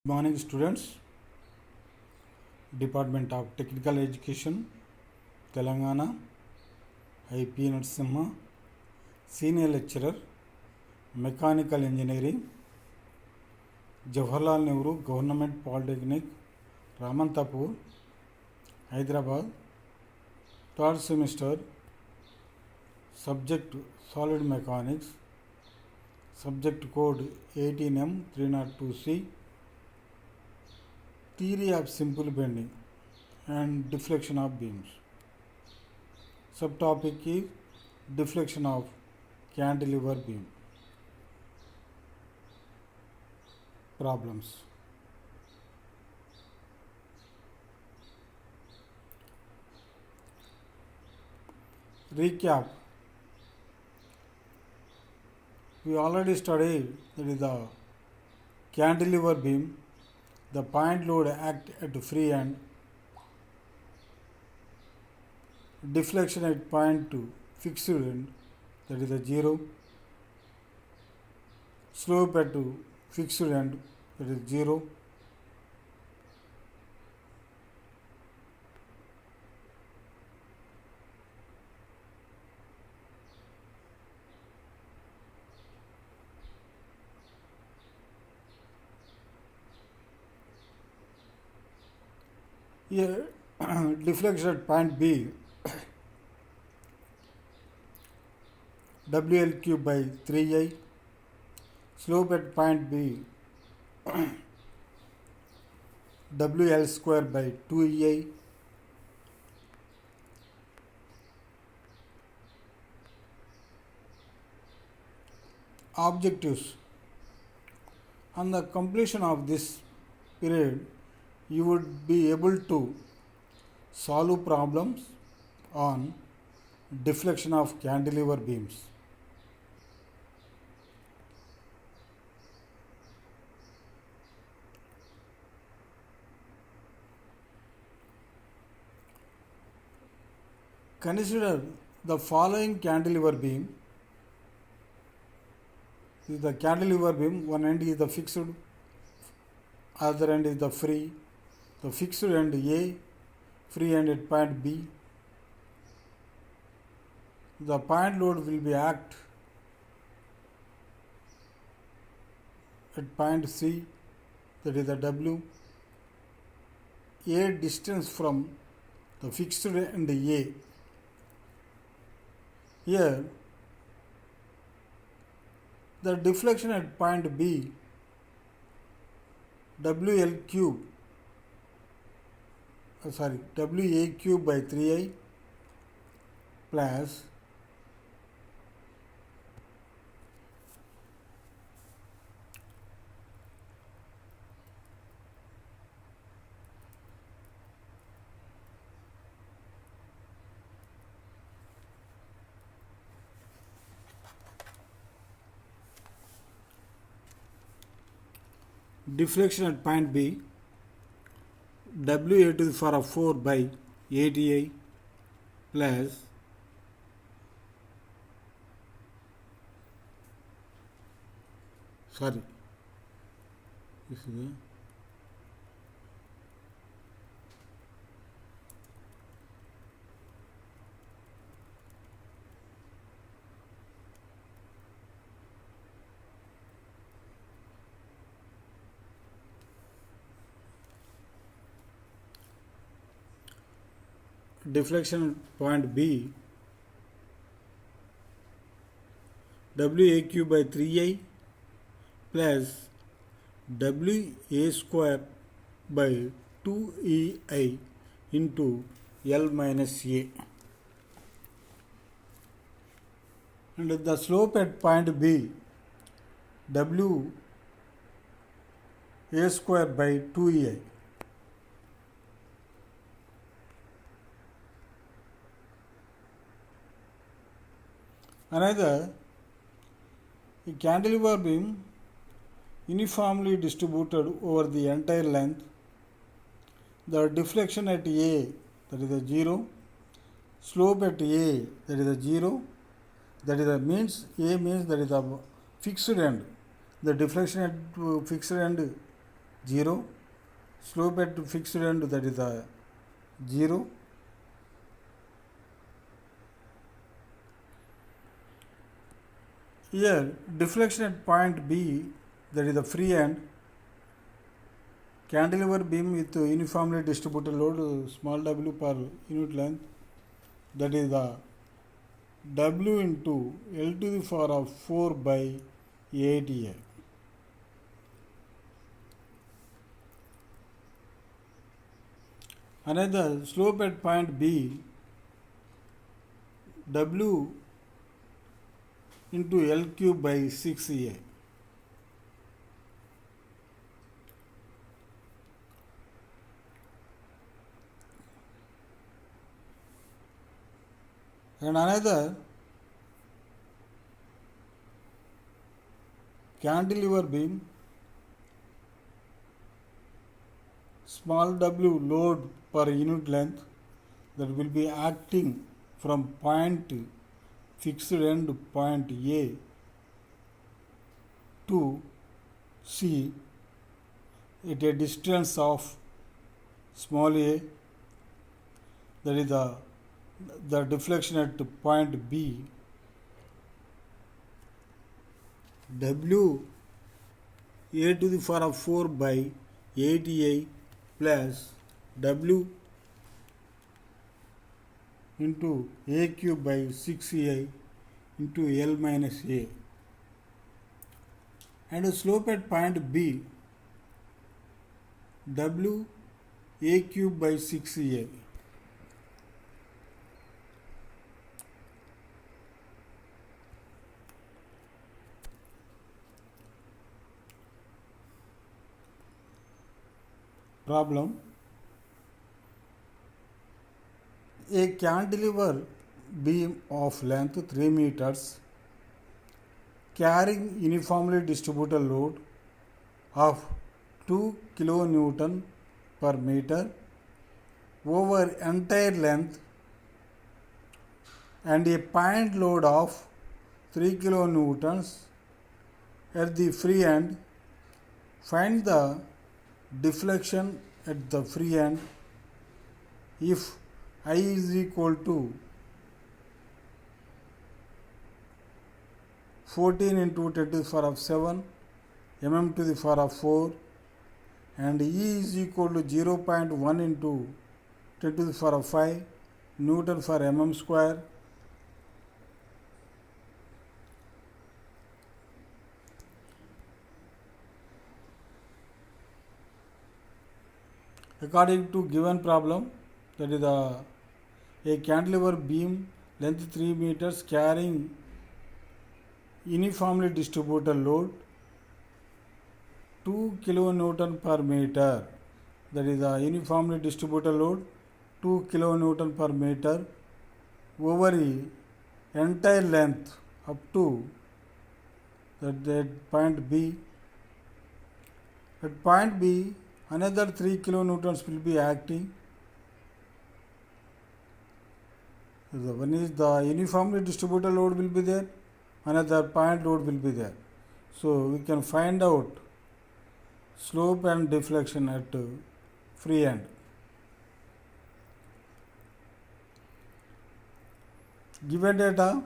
Morning students, Department of Technical Education, Telangana, IP Narasimha, Senior Lecturer, Mechanical Engineering, Jawaharlal Nehru Government Polytechnic, Ramantapur, Hyderabad, 3rd semester, subject Solid Mechanics, subject code 18M302C, Theory of simple bending and deflection of beams. Subtopic is deflection of cantilever beam. Problems. Recap. We already studied that is the cantilever beam. The point load act at free end, deflection at point to fixed end, that is the 0, slope at fixed end, that is 0, here deflection at point B, WL cube by 3I, slope at point B, WL square by 2EI, objectives. On the completion of this period, you would be able to solve problems on deflection of cantilever beams. Consider the following cantilever beam. This is the cantilever beam. One end is the fixed, other end is the free. The fixed end A, free end at point B. The point load will be act at point C, that is the W. A distance from the fixed end A. Here, the deflection at point B, WA cube by 3I plus deflection at point B, WA to the power of 4 by 8I plus this is the deflection point B, WA cube by 3I plus WA square by 2EI into L minus A. And the slope at point B, WA square by 2EI. Another, a cantilever beam uniformly distributed over the entire length. The deflection at A, that is the 0, slope at A, that is the 0, that is the means A means that is the fixed end. The deflection at fixed end 0, slope at fixed end, that is the 0. Here deflection at point B, that is the free end, cantilever beam with uniformly distributed load small w per unit length, that is the W into L to the power of 4 by 8A. Another slope at point B, W into L cube by 6A. And another cantilever beam, small w load per unit length, that will be acting from point fixed end point A to C at a distance of small a, that is the deflection at point B, W a to the power of 4 by 8A plus W into a cube by 6A into L minus A. And the slope at point B, W a cube by 6A. Problem: a cantilever beam of length 3 meters carrying uniformly distributed load of 2 kilonewton per meter over entire length and a point load of 3 kilonewtons at the free end. Find the deflection at the free end if I is equal to 14 into 10 to the power of 7 mm to the power of 4 and E is equal to 0.1 into 10 to the power of 5 Newton per mm square. According to given problem, that is a cantilever beam length 3 meters carrying uniformly distributed load 2 kilonewton per meter, that is the uniformly distributed load 2 kilonewton per meter over the entire length up to that point B. At point B, another 3 kilonewtons will be acting. One is the uniformly distributed load will be there, another point load will be there. So we can find out slope and deflection at free end. Given data,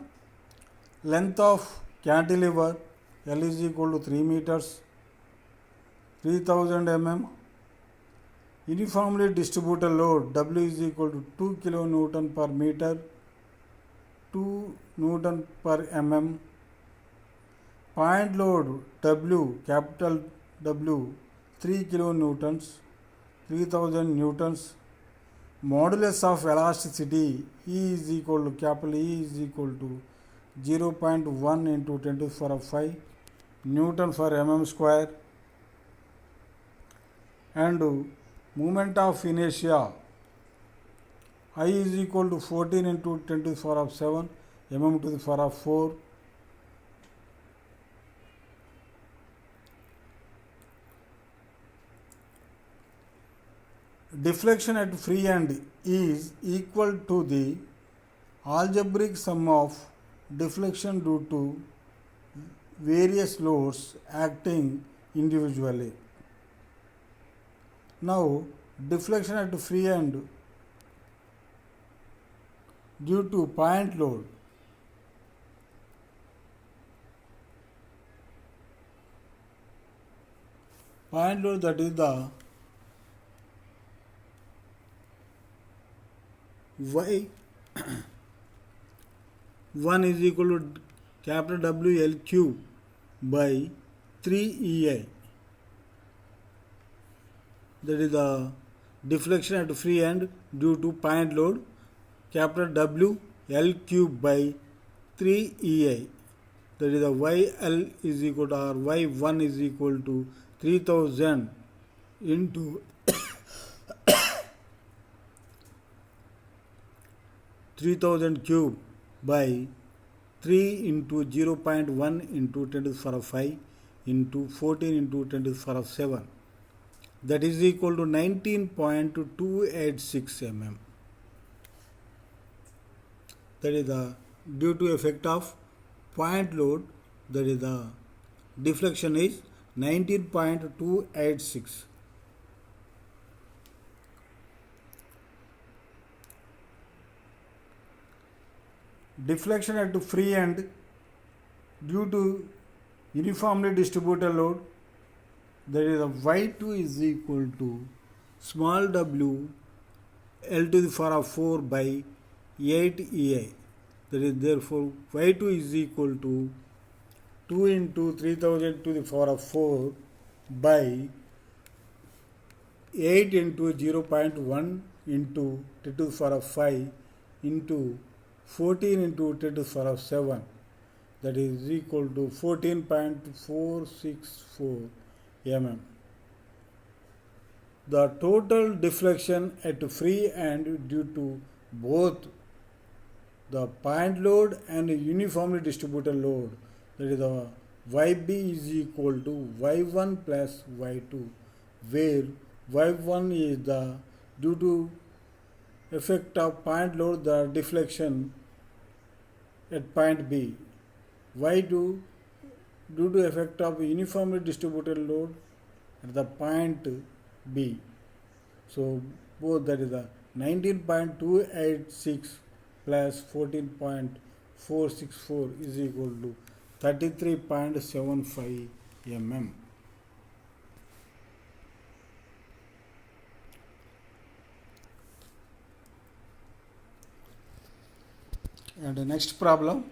length of cantilever L is equal to 3 meters, 3000 mm. Uniformly distributed load W is equal to 2 kilonewton per meter, 2 Newton per mm. Point load W, capital W, 3 kilonewtons, 3000 newtons. Modulus of elasticity E is equal to capital E is equal to 0.1 into 10 to the power of 5 Newton per mm square. And moment of inertia I is equal to 14 into 10 to the power of 7 mm to the power of 4. Deflection at free end is equal to the algebraic sum of deflection due to various loads acting individually. Now deflection at free end due to point load. Point load, that is the y 1 is equal to capital W L Q by 3 EI. That is the deflection at free end due to point load, capital W L cube by 3 EI. That is the YL is equal to, or Y1 is equal to 3000 into 3000 cube by 3 into 0.1 into 10 to the power of 5 into 14 into 10 to the power of 7. That is equal to 19.286 mm. That is the due to effect of point load, that is the deflection is 19.286. Deflection at free end due to uniformly distributed load, that is the Y2 is equal to small w L to the power of 4 by 8 EI. That is therefore Y2 is equal to 2 into 3000 to the power of 4 by 8 into 0.1 into 10 to the power of 5 into 14 into 10 to the power of 7. That is equal to 14.464 mm. The total deflection at free end due to both the point load and uniformly distributed load, that is the YB is equal to Y1 plus Y2, where Y1 is the due to effect of point load, the deflection at point B, Y2 due to effect of uniformly distributed load at the point B. So both, that is the 19.286 plus 14.464 is equal to 33.75 mm. And the next problem,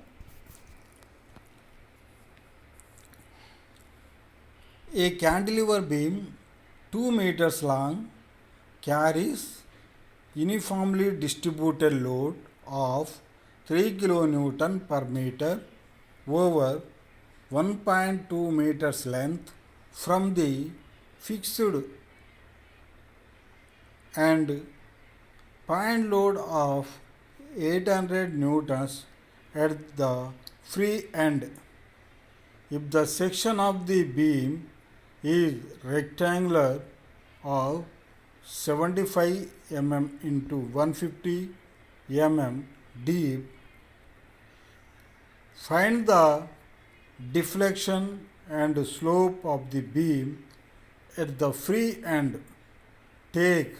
a cantilever beam 2 meters long carries uniformly distributed load of 3 kilonewton per meter over 1.2 meters length from the fixed and point load of 800 newtons at the free end. If the section of the beam is rectangular of 75 mm into 150 mm deep, find the deflection and slope of the beam at the free end. Take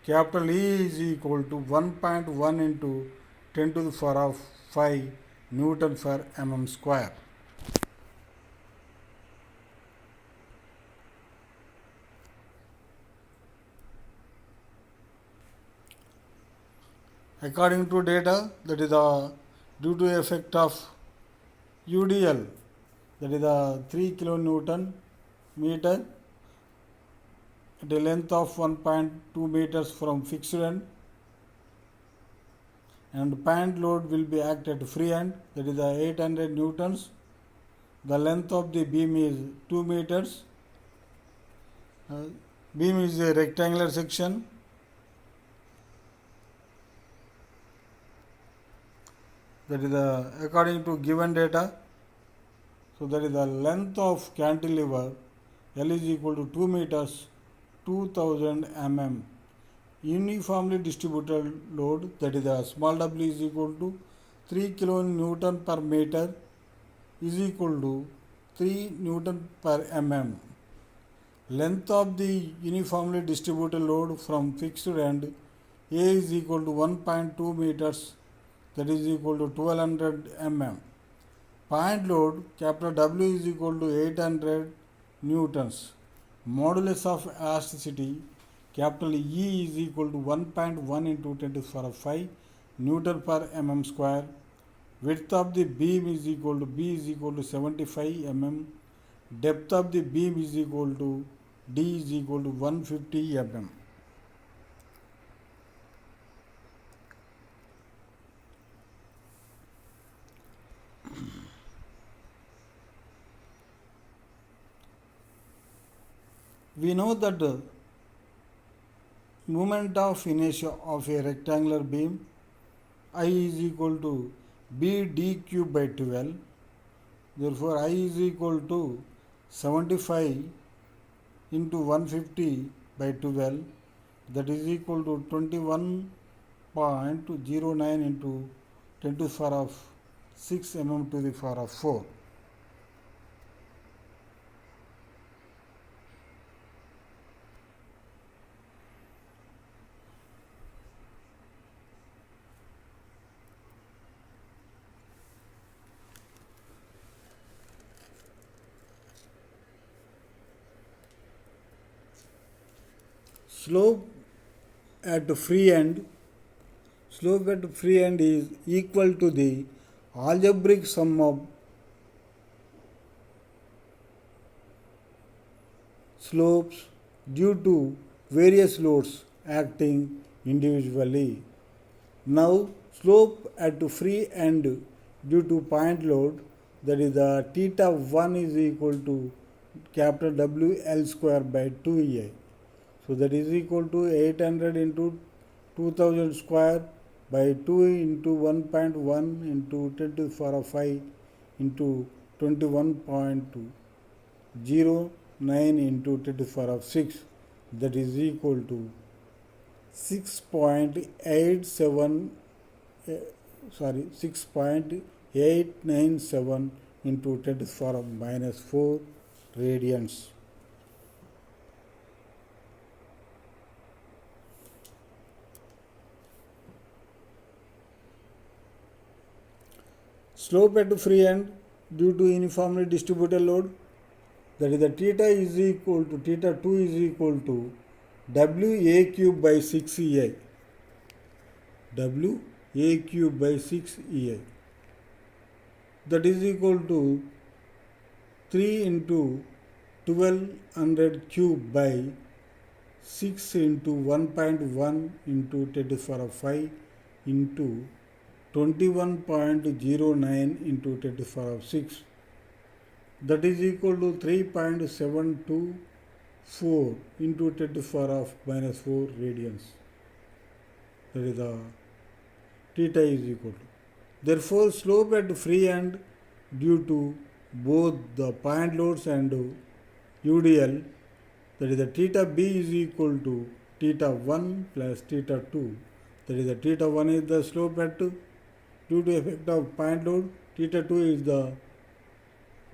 capital E is equal to 1.1 into 10 to the power of 5 Newton per mm square. According to data, that is due to effect of UDL, that is 3 kilonewton meter at a length of 1.2 meters from fixed end, and point load will be act at free end, that is 800 newtons. The length of the beam is 2 meters. Beam is a rectangular section. That is according to given data. So that is the length of cantilever L is equal to 2 meters, 2000 mm. Uniformly distributed load, that is the small w is equal to 3 kilonewton per meter is equal to 3 Newton per mm. length of the uniformly distributed load from fixed end A is equal to 1.2 meters, that is equal to 1200 mm. Point load capital W is equal to 800 newtons. Modulus of elasticity capital E is equal to 1.1 into 10 to the power of 5 Newton per mm square. Width of the beam is equal to B is equal to 75 mm. Depth of the beam is equal to D is equal to 150 mm. We know that the moment of inertia of a rectangular beam I is equal to B d cube by 12. Therefore, I is equal to 75 into 150 by 12, that is equal to 21.09 into 10 to the power of 6 mm to the power of 4. Slope at free end is equal to the algebraic sum of slopes due to various loads acting individually. Now, slope at free end due to point load, that is the theta 1 is equal to capital W L square by 2EI. So that is equal to 800 into 2000 square by 2 into 1.1 into 10 to the power of 5 into 21.09 into 10 to the power of 6, that is equal to 6.897 into 10 to the power of minus 4 radians. Slope at free end due to uniformly distributed load, that is the theta is equal to theta 2 is equal to WA cube by 6 EI. WA cube by 6 EI. That is equal to 3 into 1200 cube by 6 into 1.1 into 10 to the power of 5 into 21.09 into 10 to the power of 6, that is equal to 3.724 into 10 to the power of minus 4 radians. That is the theta is equal to. Therefore, slope at free end due to both the point loads and UDL, that is the theta B is equal to theta 1 plus theta 2. That is the theta 1 is the slope at due to effect of point load, theta 2 is the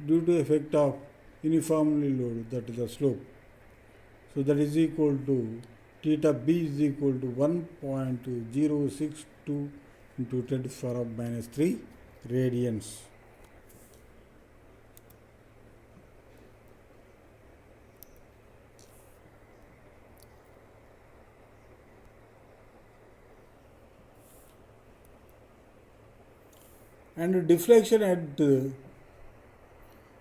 due to effect of uniformly load, that is the slope. So that is equal to theta B is equal to 1.062 into 10 to the power of minus 3 radians. And deflection at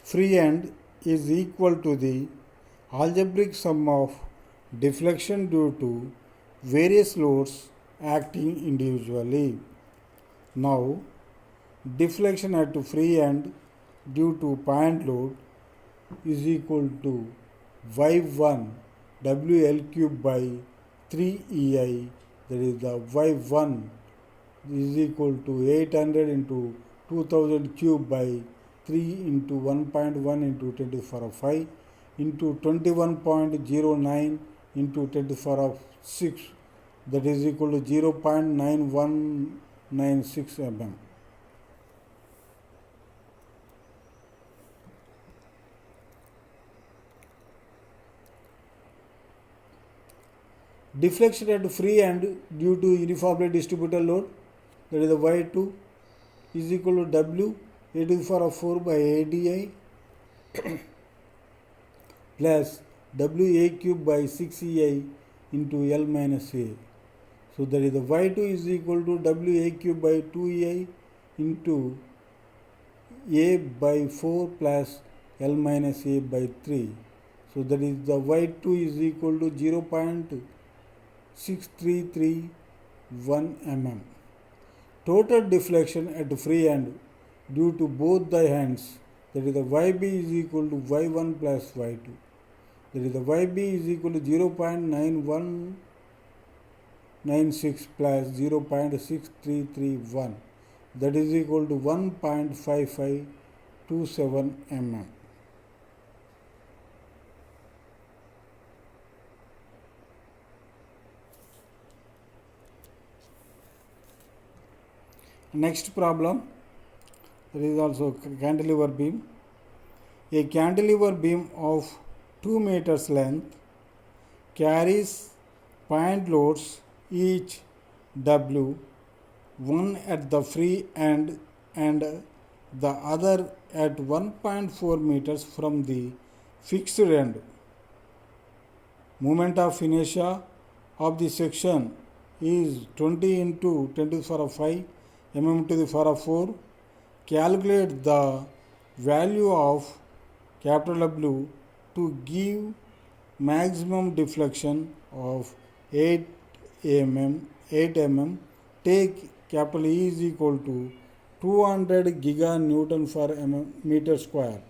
free end is equal to the algebraic sum of deflection due to various loads acting individually. Now, deflection at free end due to point load is equal to y1 WL cube by 3 EI, that is the y1 is equal to 800 into 2000 cube by 3 into 1.1 into 10 to the power of 5 into 21.09 into 10 to the power of 6, that is equal to 0.9196 mm. Deflection at free end due to uniformly distributed load, that is the y2 is equal to w a to the power of 4 by ADI plus WA cube by 6EI into L minus A. So that is the y2 is equal to WA cube by 2EI into A by 4 plus L minus A by 3. So that is the y2 is equal to 0.6331 mm. Total deflection at free end due to both the ends, that is the yb is equal to y1 plus y2. That is the yb is equal to 0.9196 plus 0.6331. That is equal to 1.5527 mm. Next problem, there is also cantilever beam. A cantilever beam of 2 meters length carries point loads each W, one at the free end and the other at 1.4 meters from the fixed end. Moment of inertia of the section is 20 into 10 to the power of 5 mm to the power of 4. Calculate the value of capital W to give maximum deflection of 8 mm. Take capital E is equal to 200 giganewton per meter square.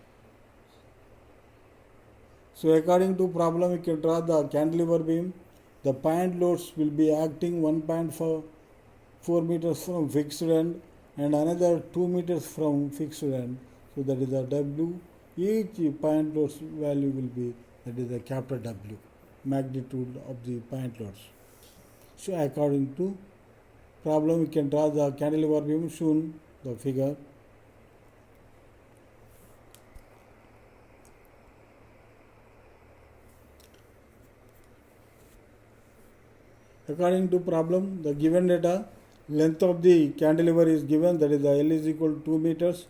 So according to problem, you can draw the cantilever beam. The point loads will be acting 1.4 meters from fixed end and another 2 meters from fixed end. So that is the W. Each point loads value will be, that is the capital W, magnitude of the point loads. So according to problem, we can draw the cantilever beam shown the figure. According to problem, the given data, length of the cantilever is given, that is the L is equal to 2 meters,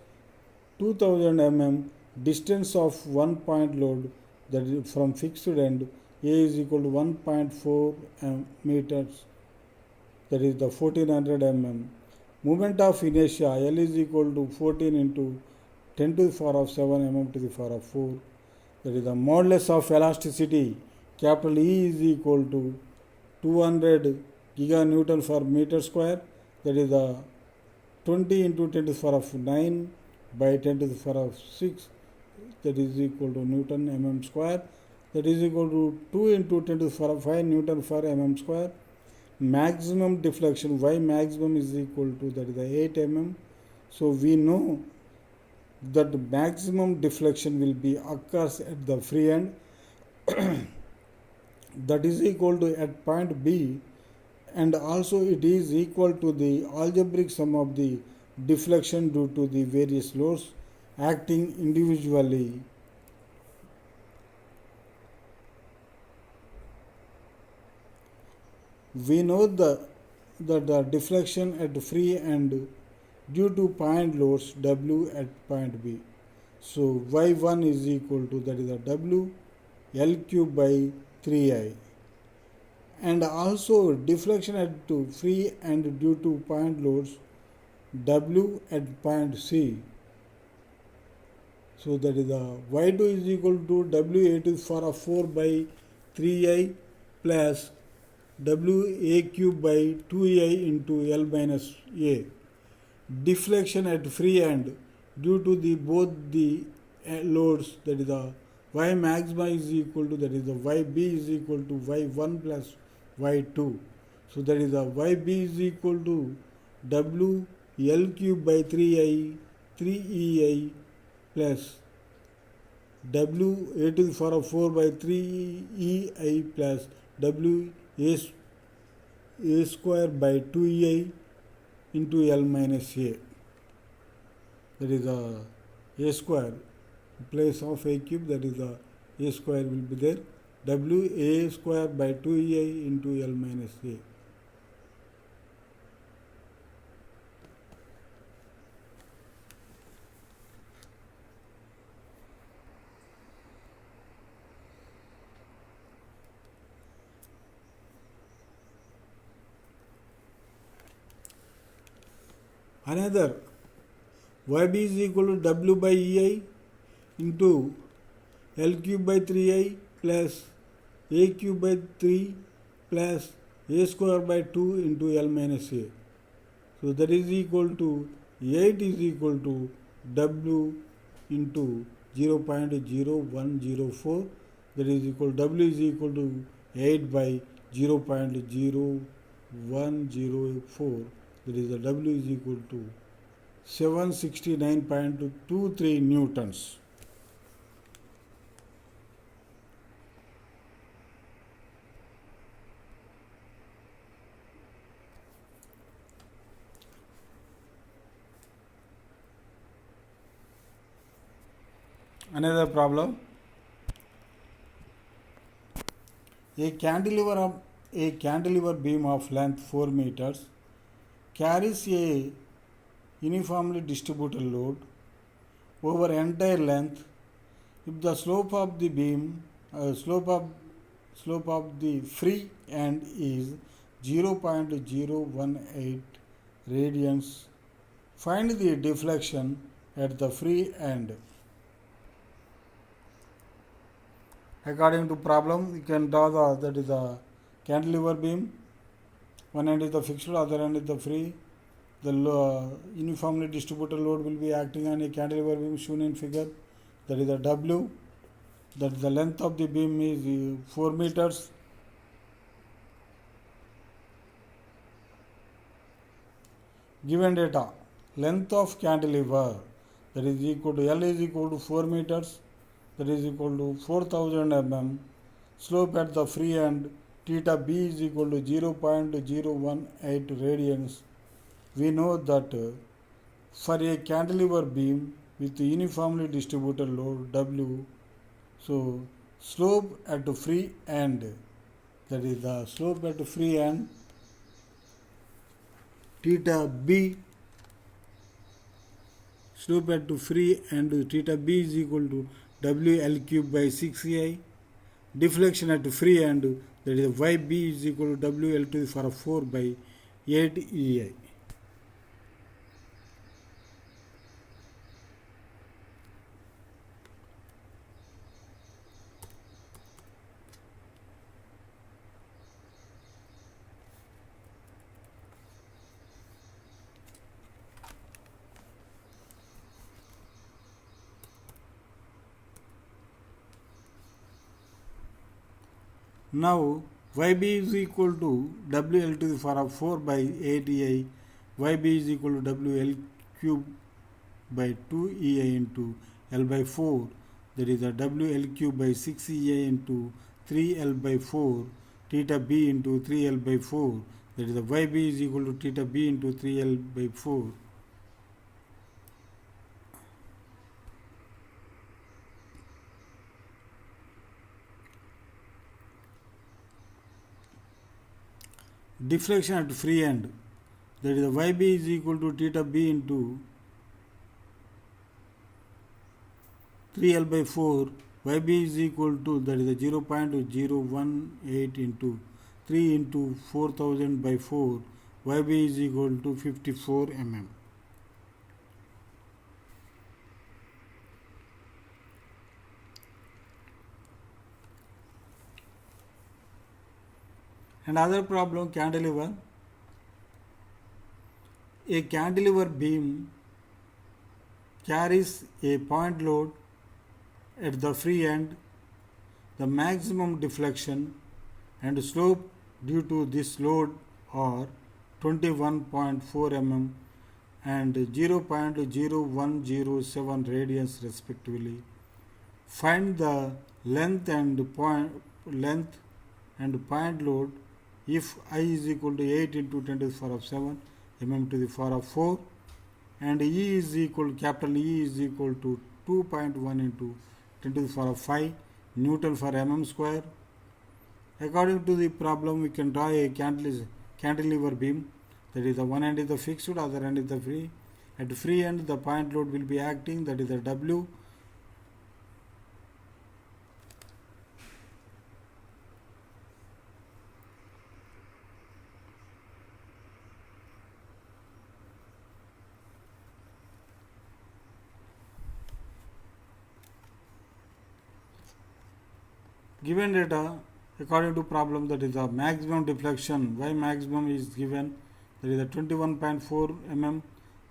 2000 mm, distance of one point load, that is from fixed end, A is equal to 1.4 meters, that is the 1400 mm. Moment of inertia, L is equal to 14 into 10 to the power of 7 mm to the power of 4. That is the modulus of elasticity, capital E is equal to 200 giganewton per meter square, that is the 20 into 10 to the power of 9 by 10 to the power of 6, that is equal to Newton mm square, that is equal to 2 into 10 to the power of 5 Newton per mm square. Maximum deflection, Y maximum is equal to, that is the 8 mm. So we know that maximum deflection will be occurs at the free end that is equal to at point B, and also it is equal to the algebraic sum of the deflection due to the various loads acting individually. We know that the deflection at free end due to point loads W at point B. So Y1 is equal to, that is the W L cube by 3I. And also deflection at free end due to point loads W at point C. So that is the Y2 is equal to WA to the power of 4 by 3I plus WA cube by 2I into L minus A. Deflection at free end due to the both the loads, that is the Y maxima is equal to, that is the YB is equal to Y1 plus Y2. So that is the YB is equal to W L cube by 3EI plus W A to the power of 4 by 3EI plus W A square by 2EI into L minus A. That is the A square, in place of A cube, that is the A square will be there, WA square by 2EI into L minus A. Another, YB is equal to W by EI into L cube by 3I plus A cube by 3 plus A square by 2 into L minus A. So that is equal to 8 is equal to W into 0.0104, that is equal W is equal to 8 by 0.0104, that is the W is equal to 769.23 newtons. Another problem, a cantilever beam of length 4 meters carries a uniformly distributed load over entire length if the slope of the beam slope of the free end is 0.018 radians. Find the deflection at the free end. According to problem, you can draw that is the cantilever beam. One end is the fixed, other end is the free. The uniformly distributed load will be acting on a cantilever beam shown in figure. That is the W. That the length of the beam is 4 meters. Given data, length of cantilever, that is equal to L is equal to 4 meters, that is equal to 4000 mm. Slope at the free end, theta B is equal to 0.018 radians. We know that for a cantilever beam with uniformly distributed load W, so slope at the free end, that is the slope at the free end, theta B, slope at the free end theta B is equal to WL cube by 6EI. Deflection at the free end, that is YB is equal to WL to the power 4 by 8EI. Now YB is equal to WL to the power 4 by 8EI. YB is equal to WL cube by 2EI into L by 4. That is the WL cube by 6EI into 3L by 4. Theta B into 3L by 4. That is the YB is equal to theta B into 3L by 4. Deflection at free end, that is the YB is equal to theta B into 3L by 4. YB is equal to, that is the 0.018 into 3 into 4000 by 4. YB is equal to 54 mm. Another problem, cantilever. A cantilever beam carries a point load at the free end. The maximum deflection and slope due to this load are 21.4 mm and 0.0107 radians respectively. Find the length and point load if I is equal to 8 into 10 to the power of 7 mm to the power of 4 and E is equal, capital E is equal to 2.1 into 10 to the power of 5 Newton for mm square. According to the problem, we can draw a cantilever beam. That is, the one end is the fixed, other end is the free. At free end, the point load will be acting. That is the W. Given data, according to problem, that is the maximum deflection. Y maximum is given, that is the 21.4 mm.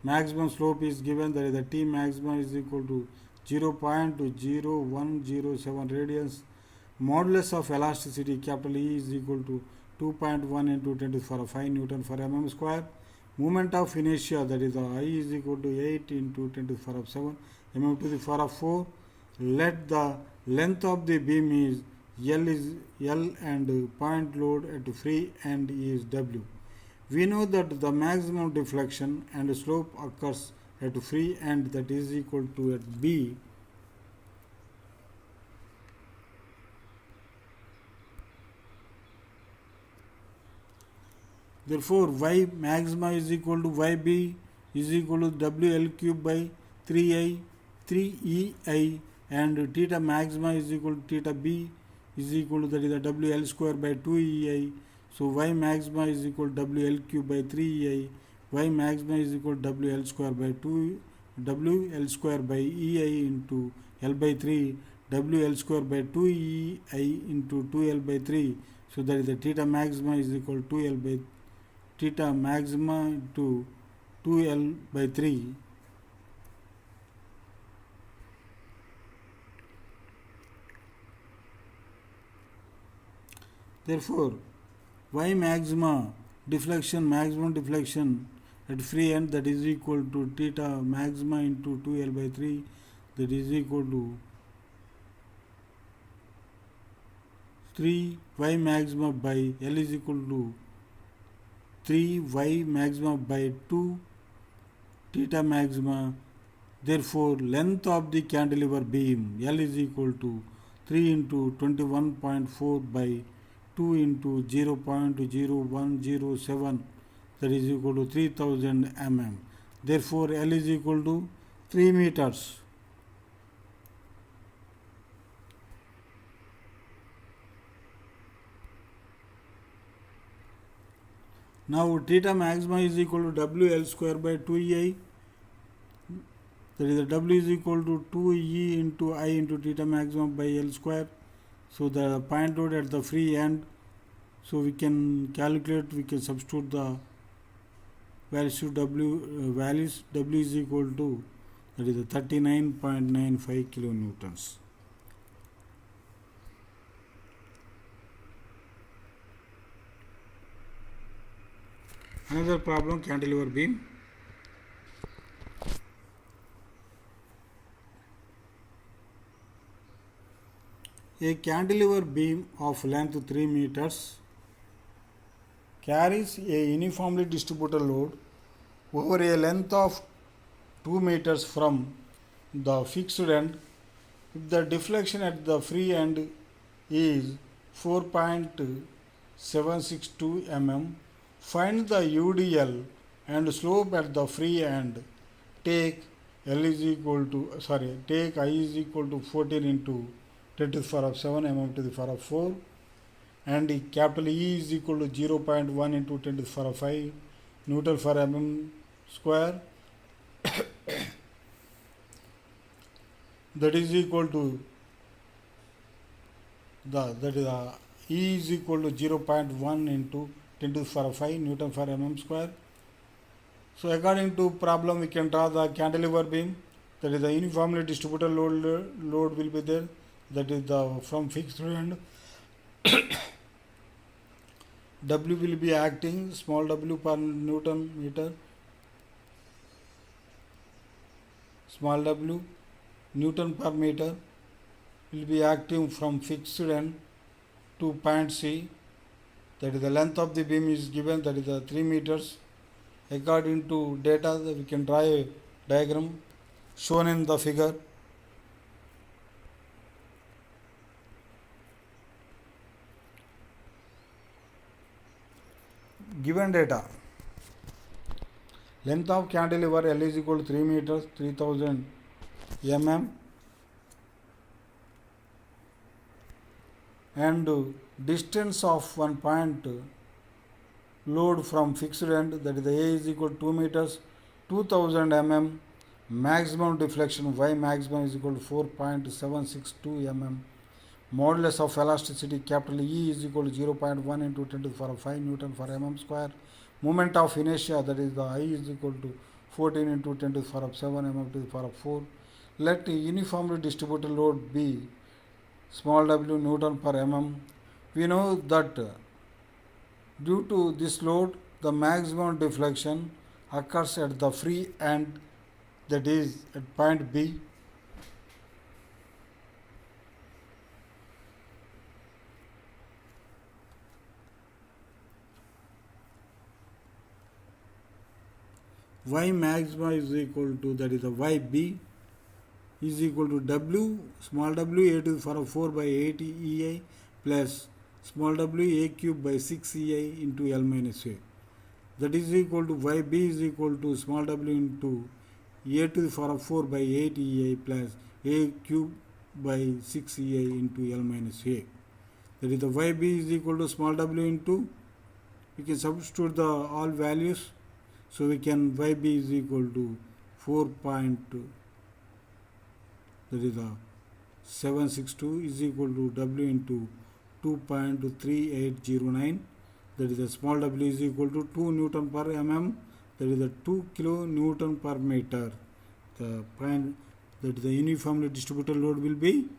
Maximum slope is given, that is the T maximum is equal to 0.0107 radians. Modulus of elasticity, capital E, is equal to 2.1 into 10 to the power 5 Newton per mm square. Moment of inertia, that is the I is equal to 8 into 10 to the power 7 mm to the power 4. Let the length of the beam is L and point load at free end is W. We know that the maximum deflection and slope occurs at free end, that is equal to at B. Therefore, Y maxima is equal to YB is equal to WL cube by 3EI, and theta maxima is equal to theta B is equal to, that is the WL square by 2EI. So Y maxima is equal to WL cube by 3EI. Y maxima is equal to WL square by 2 WL square by EI into L by 3, WL square by 2EI into 2L by 3. So that is the theta maxima is equal to 2L by theta maxima into 2L by 3. Therefore, Y maximum deflection at free end, that is equal to theta maxima into 2L by 3, that is equal to 3 Y maxima by L is equal to 3 Y maxima by 2 theta maxima. Therefore, length of the cantilever beam L is equal to 3 into 21.4 by 2 into 0.0107, that is equal to 3000 mm. Therefore, L is equal to 3 meters. Now, theta maxima is equal to WL square by 2EI. That is, the W is equal to 2E into I into theta maximum by L square. So the point load at the free end, so we can calculate, we can substitute the values to values. W is equal to, that is 39.95 kilonewtons. Another problem, cantilever beam. A cantilever beam of length 3 meters carries a uniformly distributed load over a length of 2 meters from the fixed end. If the deflection at the free end is 4.762 mm, find the UDL and slope at the free end. Take I is equal to 14 into 10 to the power 7 mm to the power 4, and capital E is equal to 0.1 into 10 to the power 5 Newton per mm square. That is equal to E is equal to 0.1 into 10 to the power 5 Newton per mm square. So according to problem, we can draw the cantilever beam. That is, the uniformly distributed load will be there. That is the from fixed end. W will be acting, small w per Newton meter, small w Newton per meter will be acting from fixed end to point C. That is, the length of the beam is given, that is the 3 meters. According to data, we can draw a diagram shown in the figure. given data, length of cantilever L is equal to 3 meters, 3000 mm, and distance of one point load from fixed end, that is the A is equal to 2 meters, 2000 mm, maximum deflection Y maximum is equal to 4.762 mm, modulus of elasticity capital E is equal to 0.1 into 10 to the power of 5 Newton per mm square, moment of inertia, that is the I is equal to 14 into 10 to the power of 7 mm to the power of 4. Let uniformly distributed load be small w Newton per mm. We know that due to this load, the maximum deflection occurs at the free end, that is at point B. Y maxima is equal to, that is the YB is equal to W small w A to the power of 4 by 8 EI plus small w A cube by 6 EI into L minus A. That is equal to YB is equal to small w into A to the power of 4 by 8 EI plus A cube by 6 EI into L minus A. That is the YB is equal to small w into, we can substitute the all values, so we can YB is equal to 4. That is the 762 is equal to W into 2.3809, that is the small w is equal to 2 Newton per mm, that is the 2 kilo Newton per meter. The point, that is the uniformly distributed load will be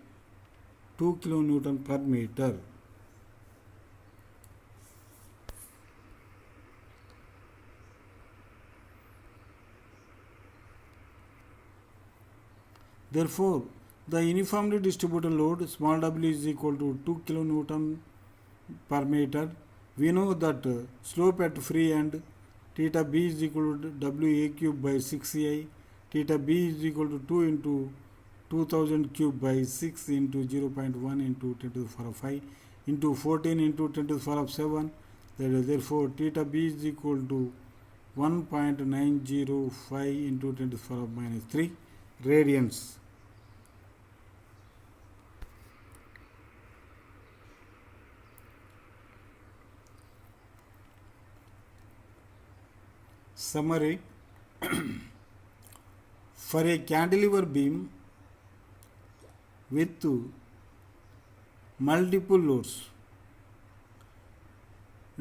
2 kilo Newton per meter. Therefore, the uniformly distributed load small w is equal to 2 kN per meter. We know that slope at free end theta b is equal to W A cube by 6 EI, theta b is equal to 2 into 2000 cube by 6 into 0.1 into 10 to the power of 5 into 14 into 10 to the power of 7. Therefore, theta b is equal to 1.905 into 10 to the power of minus 3 radians. Summary. For a cantilever beam with multiple loads,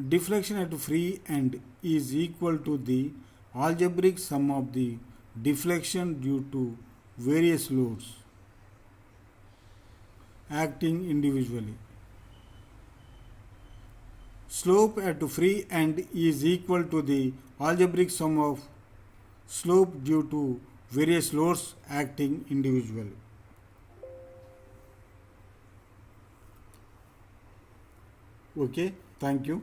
deflection at free end is equal to the algebraic sum of the deflection due to various loads acting individually. Slope at free end is equal to the algebraic sum of slope due to various loads acting individually. Okay, thank you.